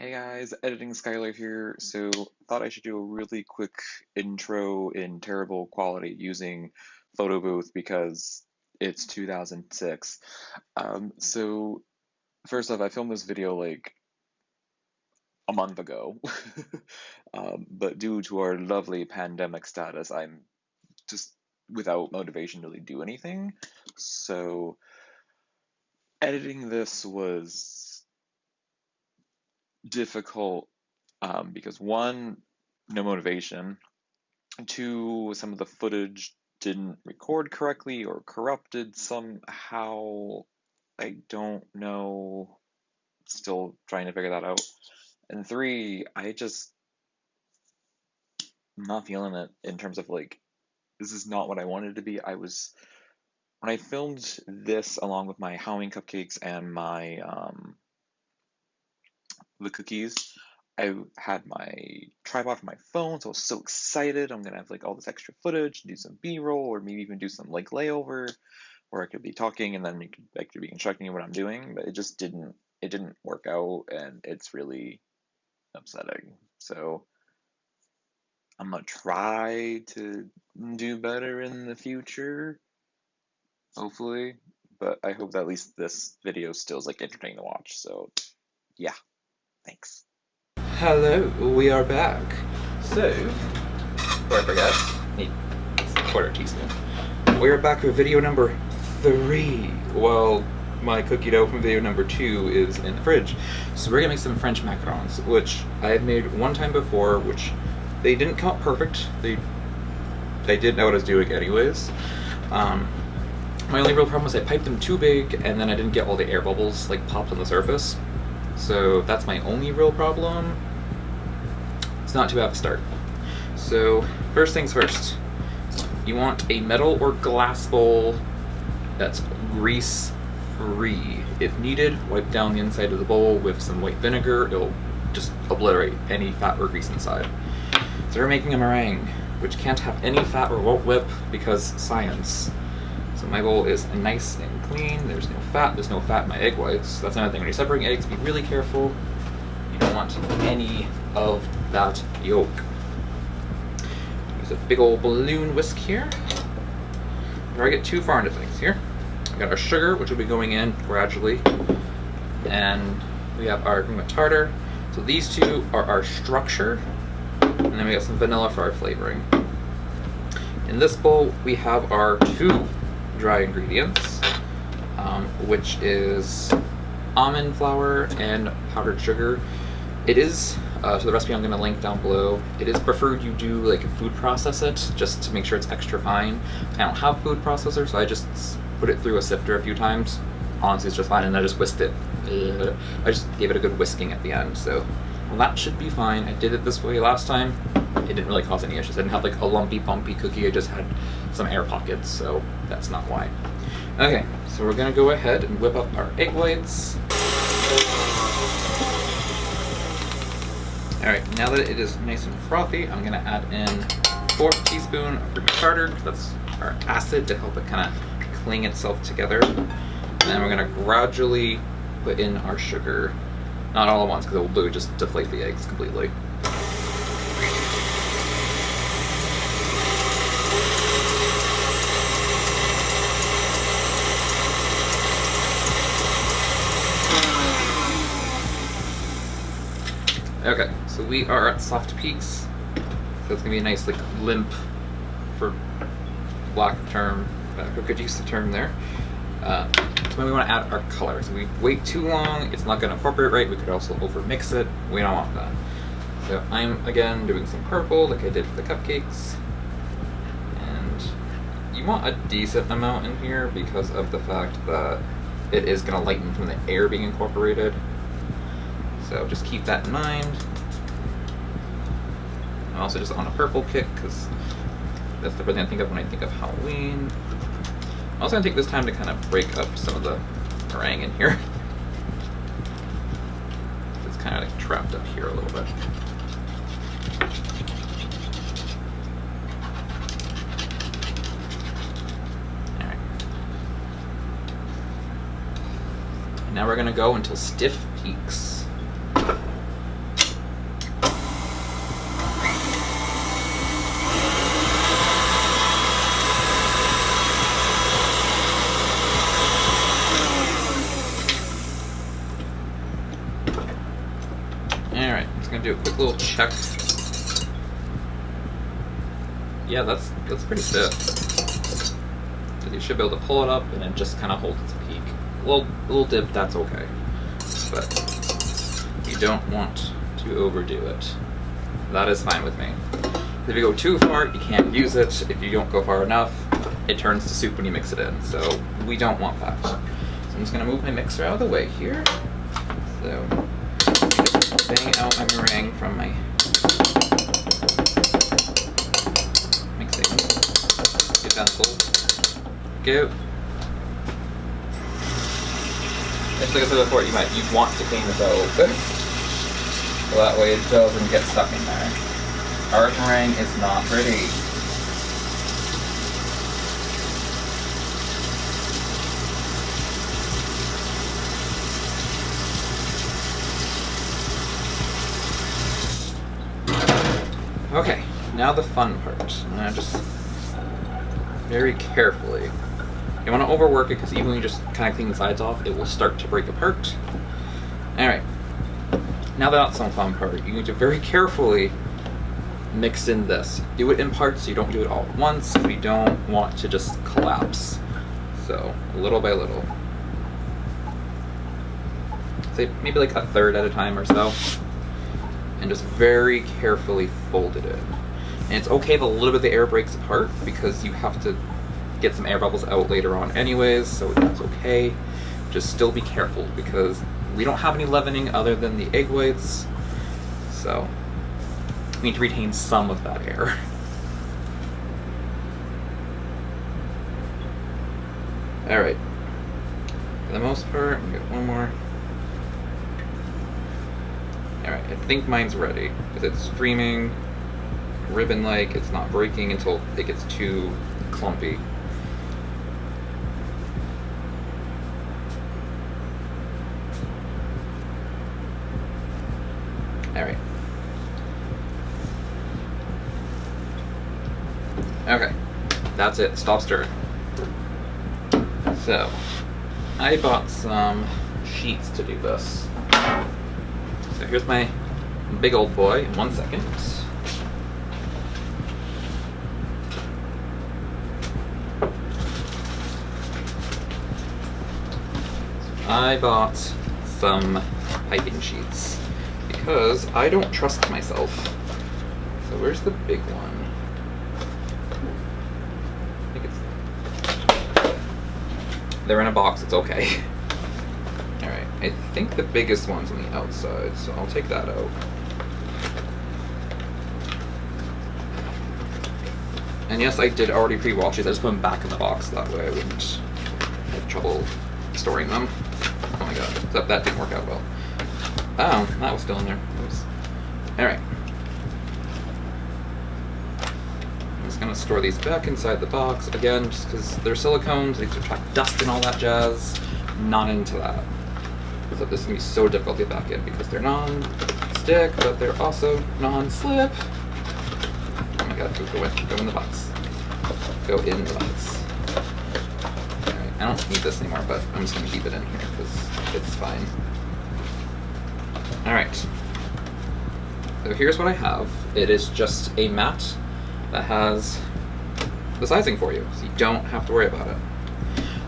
Hey guys, editing Skylar here. So thought I should do a really quick intro in terrible quality using Photo Booth because it's 2006. So first off, I filmed this video like a month ago, but due to our lovely pandemic status, I'm just without motivation to really do anything. So editing this was difficult because one, no motivation. Two, some of the footage didn't record correctly or corrupted somehow. I don't know. Still trying to figure that out. And three, I'm not feeling it in terms of like, this is not what I wanted to be. When I filmed this along with my Halloween cupcakes and my, the cookies, I had my tripod for my phone, so I was so excited. I'm gonna have like all this extra footage, do some B-roll, or maybe even do some like layover, where I could be talking and then I could be instructing what I'm doing. But it didn't work out, and it's really upsetting. So I'm gonna try to do better in the future, hopefully. But I hope that at least this video still is like entertaining to watch. So yeah, thanks. Hello, we are back. So, before I forget, need a quarter teaspoon. We are back with video number 3. Well, my cookie dough from video number 2 is in the fridge. So we're gonna make some French macarons, which I had made one time before, which they didn't come out perfect. They did know what I was doing anyways. My only real problem was I piped them too big, and then I didn't get all the air bubbles like popped on the surface. So that's my only real problem. It's not too bad of a start. So first things first, you want a metal or glass bowl that's grease free. If needed, wipe down the inside of the bowl with some white vinegar. It'll just obliterate any fat or grease inside. So we're making a meringue, which can't have any fat or won't whip because science. So my bowl is nice and clean. There's no fat in my egg whites. That's another thing. When you're separating eggs, be really careful. You don't want any of that yolk. Use a big old balloon whisk here. Before I get too far into things here, we got our sugar, which will be going in gradually. And we have our cream of tartar. So these two are our structure. And then we got some vanilla for our flavoring. In this bowl, we have our 2 dry ingredients, which is almond flour and powdered sugar. It is, so the recipe I'm going to link down below, it is preferred you do like food process it, just to make sure it's extra fine. I don't have a food processor, so I just put it through a sifter a few times. Honestly, it's just fine, and I just whisked it. I just gave it a good whisking at the end, so well, that should be fine. I did it this way last time. It didn't really cause any issues. I didn't have like a lumpy, bumpy cookie. I just had some air pockets, so that's not why. Okay, so we're gonna go ahead and whip up our egg whites. Alright, now that it is nice and frothy, I'm gonna add in 1/4 teaspoon of cream of tartar, because that's our acid to help it kind of cling itself together. And then we're gonna gradually put in our sugar. Not all at once, because it will just deflate the eggs completely. Okay, so we are at soft peaks. So it's gonna be a nice like limp, for lack of term, who could use the term there. So when we want to add our color. So we wait too long, it's not gonna incorporate right. We could also over mix it. We don't want that. So I'm again doing some purple like I did for the cupcakes. And you want a decent amount in here because of the fact that it is gonna lighten from the air being incorporated. So just keep that in mind. I'm also just on a purple kick because that's the first thing I think of when I think of Halloween. I'm also going to take this time to kind of break up some of the meringue in here. It's kind of like trapped up here a little bit. Alright. Now we're going to go until stiff peaks. Alright, just gonna do a quick little check. Yeah, that's pretty stiff. So you should be able to pull it up and then just kind of hold its peak. A little dip, that's okay. But you don't want to overdo it. That is fine with me. If you go too far, you can't use it. If you don't go far enough, it turns to soup when you mix it in. So we don't want that. So I'm just gonna move my mixer out of the way here. So just bang out my meringue from my mixing utensil. Go. Like I said before, you want to clean this out. So that way it doesn't get stuck in there. Our meringue is not ready. Okay, now the fun part. I'm gonna just very carefully. You want to overwork it because even when you just kind of clean the sides off, it will start to break apart. Alright, now that's some fun part. You need to very carefully mix in this. Do it in parts so you don't do it all at once. We don't want to just collapse. So, little by little. Say maybe like a third at a time or so. And just very carefully fold it in. And it's okay if a little bit of the air breaks apart because you have to get some air bubbles out later on anyways, so that's okay. Just still be careful because we don't have any leavening other than the egg whites, so we need to retain some of that air. Alright, for the most part, I'm gonna get one more. Alright, I think mine's ready because it's streaming ribbon-like. It's not breaking until it gets too clumpy. Alright. Okay, that's it. Stop stirring. So, I bought some sheets to do this. So here's my big old boy. 1 second. I bought some piping sheets because I don't trust myself. So where's the big one? I think it's... They're in a box, it's okay. Alright, I think the biggest one's on the outside, so I'll take that out. And yes, I did already pre-wash these. I just put them back in the box, that way I wouldn't have trouble storing them. Oh my god, except that didn't work out well. Oh, that was still in there. Alright. I'm just gonna store these back inside the box, again, just because they're silicones, they attract dust and all that jazz. Not into that. So this is gonna be so difficult to get back in because they're non-stick, but they're also non-slip. Oh my god, go in the box. Go in the box. I don't need this anymore, but I'm just going to keep it in here because it's fine. Alright. So here's what I have. It is just a mat that has the sizing for you, so you don't have to worry about it.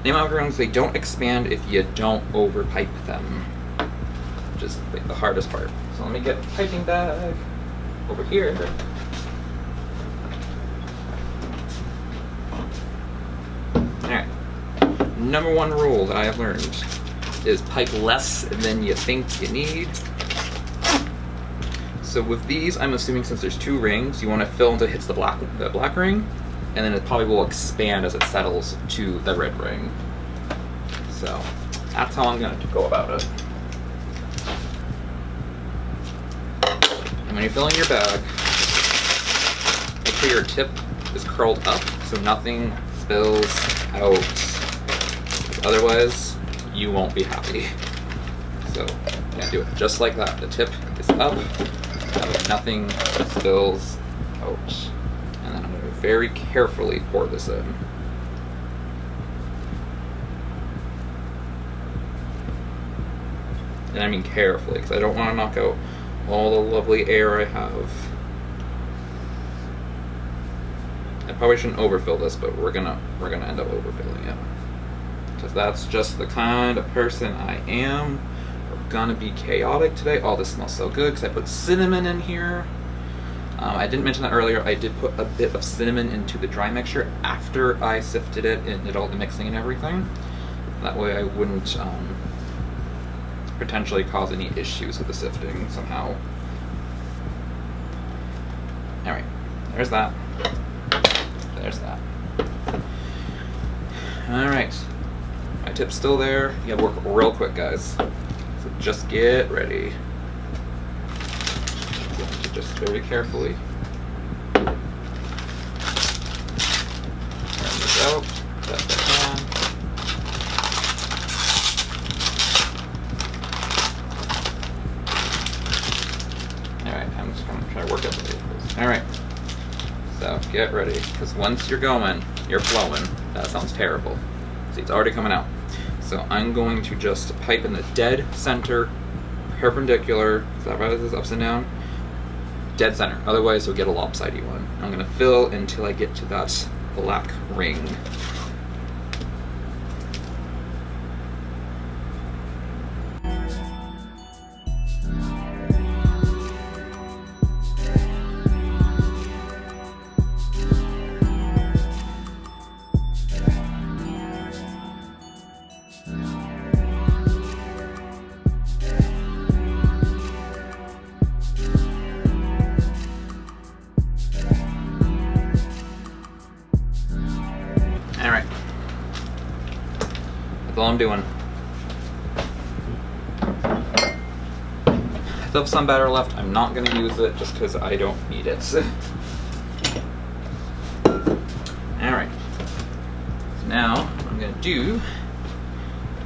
The macarons, they don't expand if you don't overpipe them, which is like the hardest part. So let me get a piping bag over here. Alright. Number one rule that I have learned is pipe less than you think you need. So with these, I'm assuming since there's two rings, you want to fill until it hits the black ring, and then it probably will expand as it settles to the red ring. So that's how I'm going to go about it. And when you're filling your bag, make sure your tip is curled up so nothing spills out. Otherwise, you won't be happy. So, yeah, do it just like that. The tip is up, that way nothing spills out. And then I'm going to very carefully pour this in. And I mean carefully, because I don't want to knock out all the lovely air I have. I probably shouldn't overfill this, but we're gonna end up overfilling it. Because that's just the kind of person I am. We're gonna be chaotic today. Oh, this smells so good because I put cinnamon in here. I didn't mention that earlier. I did put a bit of cinnamon into the dry mixture after I sifted it and did all the mixing and everything. That way I wouldn't potentially cause any issues with the sifting somehow. Alright, there's that. There's that. Alright. My tip's still there. You gotta work real quick, guys. So just get ready. Just very carefully. Turn this out. Set that on. Alright, I'm just gonna try to work up the vehicles. Alright. So get ready, because once you're going, you're flowing. That sounds terrible. See, it's already coming out. So I'm going to just pipe in the dead center, perpendicular. Is that right? Is this ups and down? Dead center. Otherwise, you'll get a lopsided one. I'm going to fill until I get to that black ring. Alright. That's all I'm doing. I still have some batter left. I'm not going to use it just because I don't need it. Alright. So now, what I'm going to do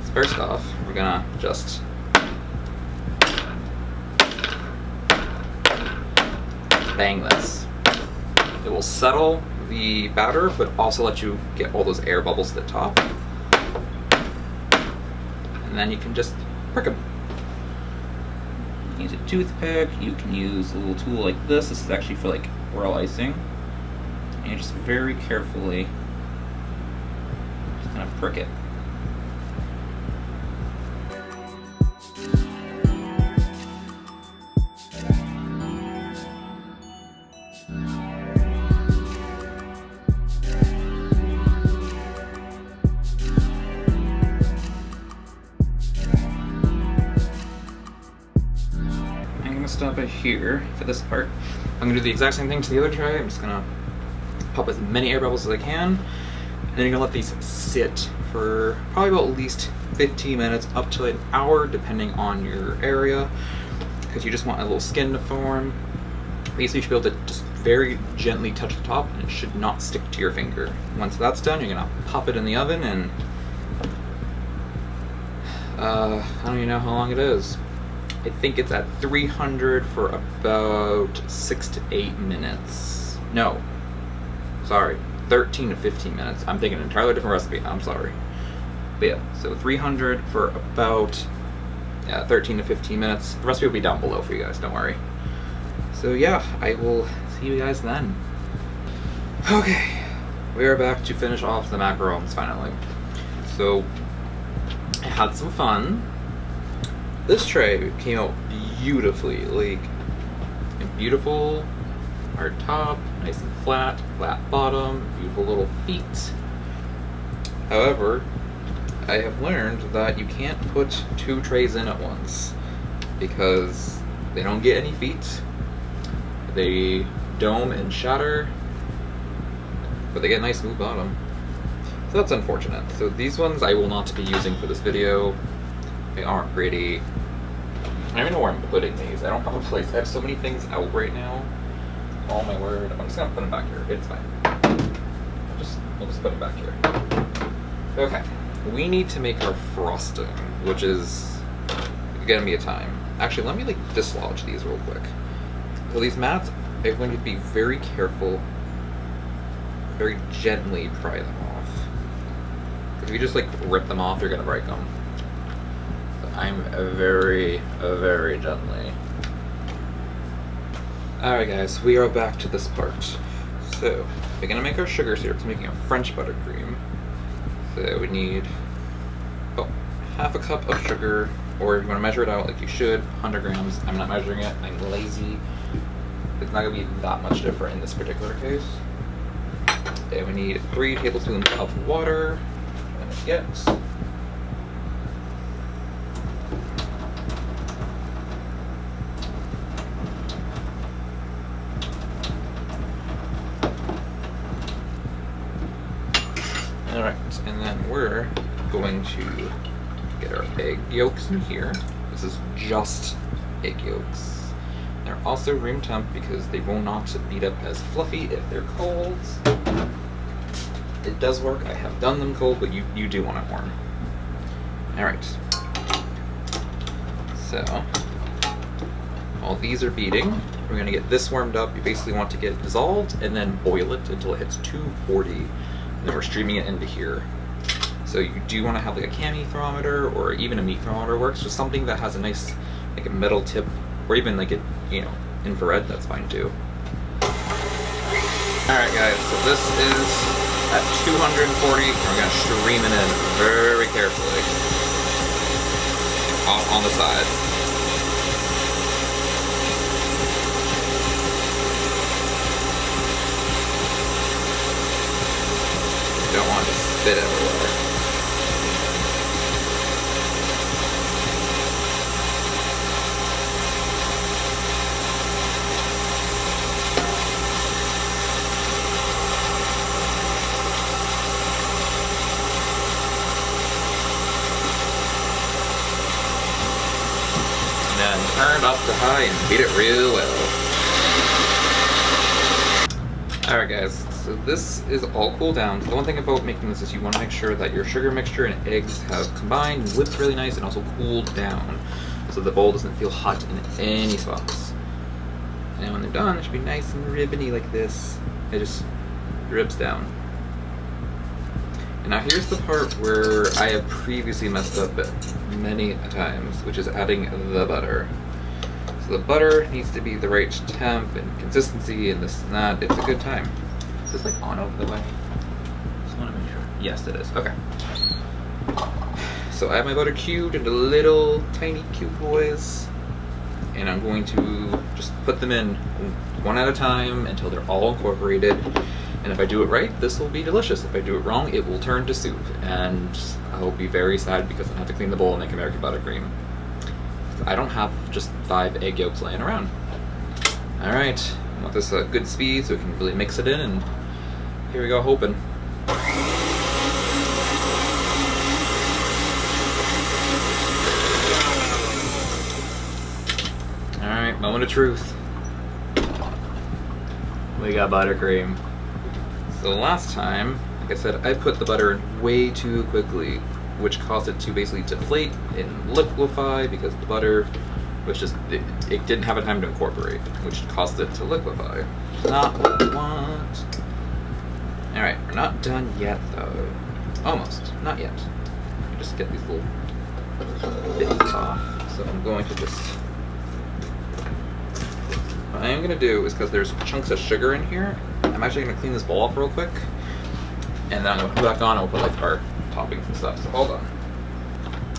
is first off, we're going to just bang this. It will settle the batter, but also let you get all those air bubbles to the top. And then you can just prick them. Use a toothpick, you can use a little tool like this. This is actually for like royal icing. And you just very carefully just kind of prick it. Stop it here for this part. I'm gonna do the exact same thing to the other tray. I'm just gonna pop as many air bubbles as I can, and then you're gonna let these sit for probably about at least 15 minutes up to an hour, depending on your area, because you just want a little skin to form. Basically, you should be able to just very gently touch the top, and it should not stick to your finger. Once that's done, you're gonna pop it in the oven, and I don't even know how long it is. I think it's at 300 for about 6 to 8 minutes. No, sorry, 13 to 15 minutes. I'm thinking an entirely different recipe. I'm sorry. But yeah, so 300 for about 13 to 15 minutes. The recipe will be down below for you guys, don't worry. So yeah, I will see you guys then. Okay, we are back to finish off the macarons finally. So I had some fun. This tray came out beautifully, like beautiful hard top, nice and flat, flat bottom, beautiful little feet. However, I have learned that you can't put 2 trays in at once because they don't get any feet. They dome and shatter, but they get a nice smooth bottom. So that's unfortunate. So these ones I will not be using for this video. They aren't pretty. I don't even know where I'm putting these. I don't have a place. I have so many things out right now. Oh my word. I'm just gonna put them back here. It's fine. We'll just put them back here. Okay. We need to make our frosting, which is gonna be a time. Actually, let me like dislodge these real quick. So these mats, I'm going to be very careful, very gently pry them off. Because if you just like rip them off, you're gonna break them. I'm very gently Alright guys, we are back to this part. So, we're gonna make our sugar syrup. It's making a French buttercream. So we need about half a cup of sugar, or if you want to measure it out like you should, 100 grams. I'm not measuring it, I'm lazy. It's not gonna be that much different in this particular case. And we need 3 tablespoons of water, and it gets Alright, and then we're going to get our egg yolks in here. This is just egg yolks. They're also room temp because they will not beat up as fluffy if they're cold. It does work. I have done them cold, but you do want it warm. Alright. So, while these are beating, we're going to get this warmed up. You basically want to get it dissolved and then boil it until it hits 240. And then we're streaming it into here. So you do want to have like a cami thermometer or even a meat thermometer works, just something that has a nice like a metal tip, or even like a infrared, that's fine too. Alright guys, so this is at 240, and we're gonna stream it in very carefully. On the side. Don't want to spit everywhere. And then turn it up to high and beat it real well. Alright guys, so this is all cooled down. So the one thing about making this is you want to make sure that your sugar mixture and eggs have combined and whipped really nice and also cooled down, so the bowl doesn't feel hot in any spots. And when they're done, it should be nice and ribbony like this. It just ribs down. And now here's the part where I have previously messed up many times, which is adding the butter. So the butter needs to be the right temp and consistency and this and that. It's a good time. Is this like on over the way? Just want to make sure. Yes, it is. Okay. So I have my butter cubed into little tiny cube boys, and I'm going to just put them in one at a time until they're all incorporated. And if I do it right, this will be delicious. If I do it wrong, it will turn to soup, and I'll be very sad because I have to clean the bowl and make American buttercream. I don't have just 5 egg yolks laying around. Alright, I want this at good speed so we can really mix it in, and here we go, hoping. Alright, moment of truth. We got buttercream. So last time, like I said, I put the butter in way too quickly, which caused it to basically deflate and liquefy because the butter was just, it didn't have a time to incorporate, which caused it to liquefy. Not what we want. Alright, we're not done yet though. Almost, not yet. Just get these little bits off. So I'm going to just, what I am going to do is, because there's chunks of sugar in here, I'm actually going to clean this bowl off real quick, and then I'm going to put it back on and we'll put like our toppings and stuff, so hold on.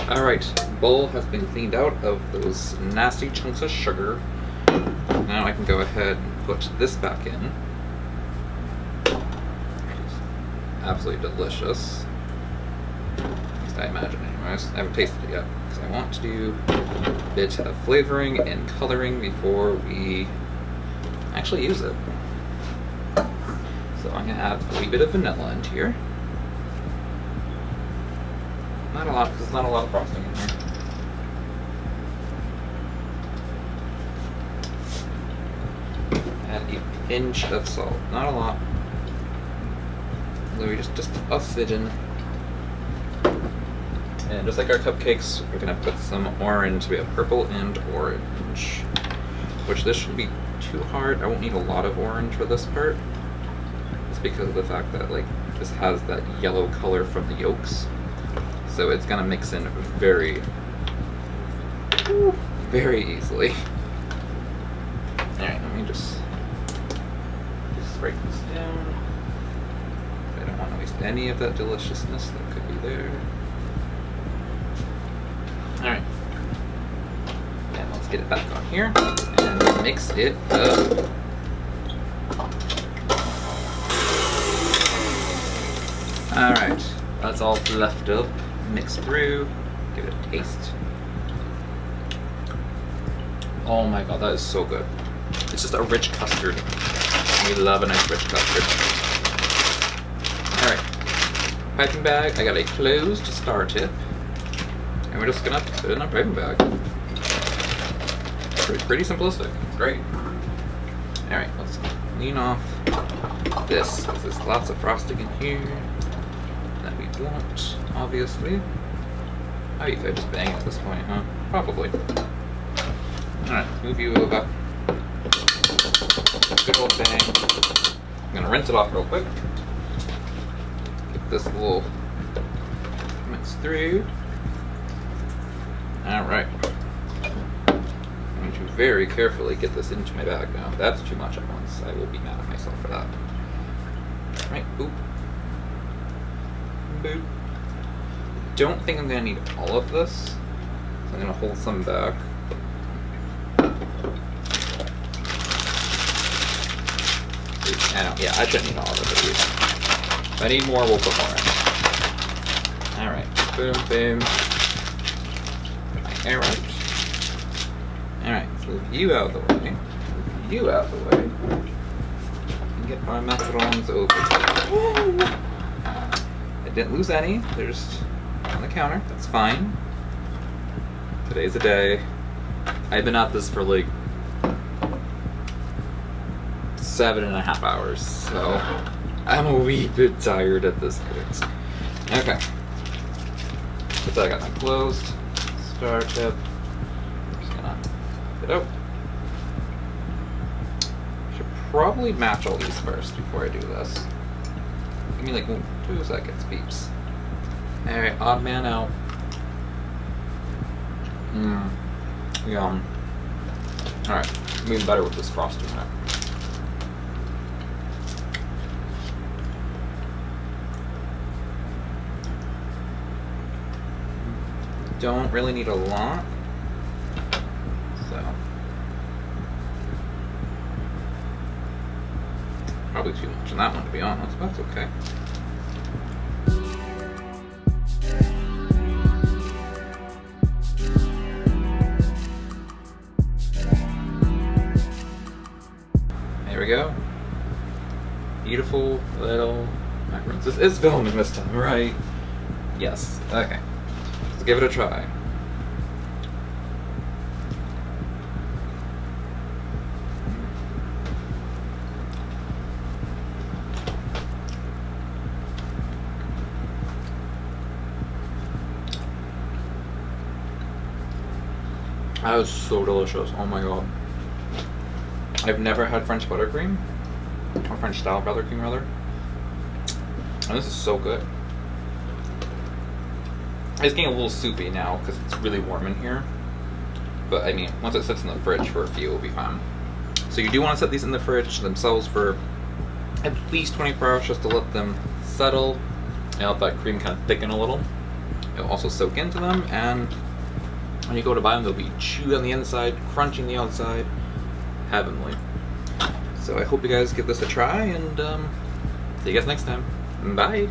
Alright, bowl has been cleaned out of those nasty chunks of sugar. Now I can go ahead and put this back in. Absolutely delicious. At least I imagine anyways. I haven't tasted it yet, because I want to do a bit of flavoring and coloring before we actually use it. So I'm going to add a wee bit of vanilla into here. Not a lot, because there's not a lot of frosting in here. Add a pinch of salt. Not a lot. Louis, just a smidgen. And just like our cupcakes, we're going to put some orange. We have purple and orange. Which this shouldn't be too hard. I won't need a lot of orange for this part. It's because of the fact that like this has that yellow color from the yolks. So it's going to mix in very easily. Alright, let me just break this down. I don't want to waste any of that deliciousness that could be there. Alright. And let's get it back on here and mix it up. Alright, that's all fluffed up. Mix through. Give it a taste. Oh my god, that is so good. It's just a rich custard. We love a nice rich custard. Alright. Piping bag, I got a closed star tip. And we're just gonna put it in a piping bag. Pretty simplistic. It's great. Alright, let's clean off this, because there's lots of frosting in here that we want, obviously. How do you just bang at this point, huh? Probably. Alright, move you over. Good old bang. I'm gonna rinse it off real quick. Get this little mix through. Alright. I'm going to very carefully get this into my bag now. If that's too much at once, I will be mad at myself for that. Right, boop. Boop. Don't think I'm gonna need all of this, so I'm gonna hold some back. Yeah, I shouldn't need all of it either. If I need more, we'll put more in. Alright, boom, boom. Put my hair out. Alright, let's move you out of the way. Move you out of the way. And get my macarons over. I didn't lose any. They're just on the counter. That's fine. Today's the day. I've been at this for like 7.5 hours, so I'm a wee bit tired at this point. Okay. So I got my closed star tip. I'm just gonna get out. Should probably match all these first before I do this. Give me like 2 seconds, peeps. Alright, odd man out. Yum. Alright, I'm even better with this frosting now. Don't really need a lot, so probably too much on that one, to be honest, but that's okay. There we go. Beautiful little macarons. This is filming this time, right? Yes. Okay. Let's give it a try. That was so delicious. Oh my god. I've never had French buttercream, or French style buttercream rather, and this is so good. It's getting a little soupy now because it's really warm in here, but I mean, once it sits in the fridge for a few, it'll be fine. So you do want to set these in the fridge themselves for at least 24 hours just to let them settle and let that cream kind of thicken a little. It'll also soak into them, and when you go to buy them, they'll be chewy on the inside, crunchy on the outside. Heavenly. So I hope you guys give this a try, and see you guys next time. Bye!